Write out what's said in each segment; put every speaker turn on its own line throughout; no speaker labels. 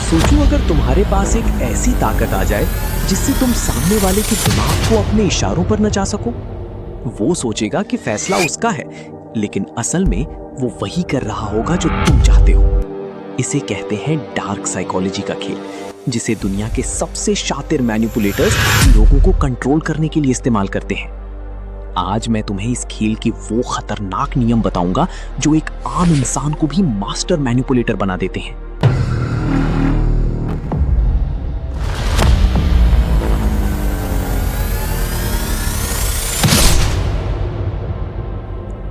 सोचो अगर तुम्हारे पास एक ऐसी ताकत आ जाए जिससे तुम सामने वाले के दिमाग को अपने इशारों पर नचा सको। वो सोचेगा कि फैसला उसका है, लेकिन असल में वो वही कर रहा होगा जो तुम चाहते हो। इसे कहते हैं डार्क साइकोलॉजी का खेल, जिसे दुनिया के सबसे शातिर मैनिपुलेटर्स लोगों को कंट्रोल करने के लिए इस्तेमाल करते हैं। आज मैं तुम्हें इस खेल के वो खतरनाक नियम बताऊंगा जो एक आम इंसान को भी मास्टर मैनिपुलेटर बना देते हैं।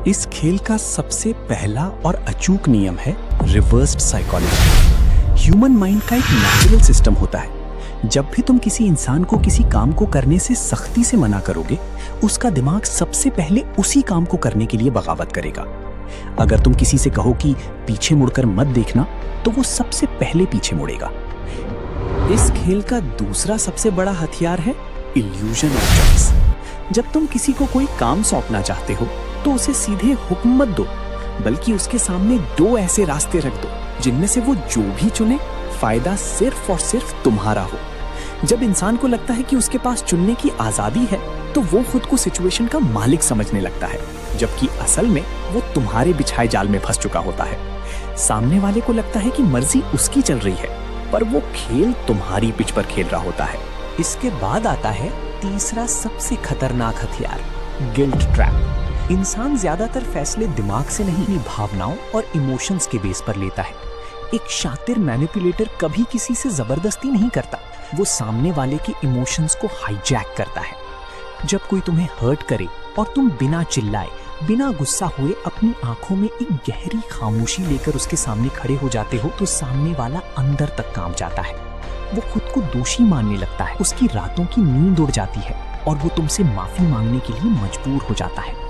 इस खेल का सबसे पहला और अचूक नियम है रिवर्स्ड साइकोलॉजी। ह्यूमन माइंड का एक नेचुरल सिस्टम होता है। जब भी तुम किसी इंसान को किसी काम को करने से सख्ती से मना करोगे, उसका दिमाग सबसे पहले उसी काम को करने के लिए बगावत करेगा। अगर तुम किसी से कहो कि पीछे मुड़कर मत देखना, तो वो सबसे पहले पीछे मुड़ेगा। इस खेल का दूसरा सबसे बड़ा हथियार है इल्यूजन ऑफ चॉइस। जब तुम किसी को कोई काम सौंपना चाहते हो, तो उसे सीधे हुक्म मत दो, बल्कि उसके सामने दो ऐसे रास्ते रख दो जिनमें से वो जो भी चुने, फायदा सिर्फ और सिर्फ तुम्हारा हो। जब इंसान को लगता है कि उसके पास चुनने की आजादी है, तो वो खुद को सिचुएशन का मालिक समझने लगता है, जबकि असल में वो तुम्हारे बिछाए जाल में फंस चुका होता है। सामने वाले को लगता है कि मर्जी उसकी चल रही है, पर वो खेल तुम्हारी पिच पर खेल रहा होता है।
इसके बाद आता है तीसरा सबसे खतरनाक हथियार, गिल्ट ट्रैप। इंसान ज्यादातर फैसले दिमाग से नहीं, भावनाओं और इमोशंस के बेस पर लेता है। एक शातिर मैनिपुलेटर कभी किसी से जबरदस्ती नहीं करता, वो सामने वाले के इमोशंस को हाईजैक करता है। जब कोई तुम्हें हर्ट करे और तुम बिना चिल्लाए, बिना गुस्सा हुए अपनी आंखों में एक गहरी खामोशी लेकर उसके सामने खड़े हो जाते हो, तो सामने वाला अंदर तक कांप जाता है। वो खुद को दोषी मानने लगता है, उसकी रातों की नींद उड़ जाती है और वो तुमसे माफी मांगने के लिए मजबूर हो जाता है।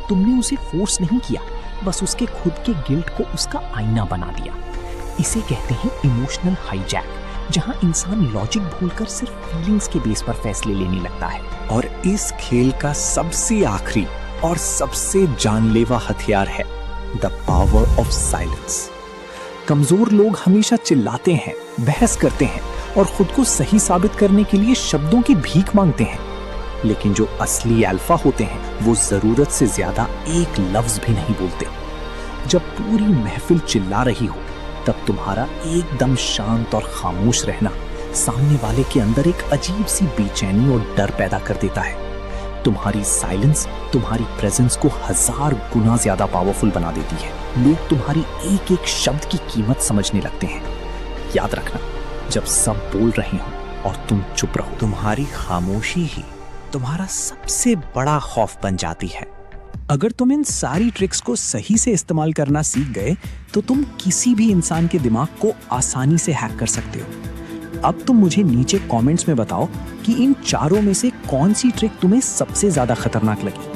तुमने उसे फोर्स नहीं किया, बस उसके खुद के गिल्ट को उसका आईना बना दिया। इसे कहते हैं इमोशनल हाईजैक, जहां इंसान लॉजिक भूलकर सिर्फ फीलिंग्स के बेस पर फैसले लेने लगता है।
और इस खेल का सबसे आखिरी और सबसे जानलेवा हथियार है द पावर ऑफ साइलेंस। कमजोर लोग हमेशा चिल्लाते हैं, बहस करते हैं और खुद को सही साबित करने के लिए शब्दों की भीख मांगते हैं, लेकिन जो असली अल्फा होते हैं, वो जरूरत से ज्यादा एक लफ्ज भी नहीं बोलते। जब पूरी महफिल चिल्ला रही हो, तब तुम्हारा एकदम शांत और खामोश रहना सामने वाले के अंदर एक अजीब सी बेचैनी और डर पैदा कर देता है। तुम्हारी साइलेंस तुम्हारी प्रेजेंस को 1000 गुना ज्यादा पावरफुल बना देती है। लोग तुम्हारी एक एक शब्द की कीमत समझने लगते हैं। याद रखना, जब सब बोल रहे हो और तुम चुप रहो, तुम्हारी खामोशी ही तुम्हारा सबसे बड़ा खौफ बन जाती है। अगर तुम इन सारी ट्रिक्स को सही से इस्तेमाल करना सीख गए, तो तुम किसी भी इंसान के दिमाग को आसानी से हैक कर सकते हो। अब तुम मुझे नीचे कमेंट्स में बताओ कि इन चारों में से कौन सी ट्रिक तुम्हें सबसे ज्यादा खतरनाक लगी।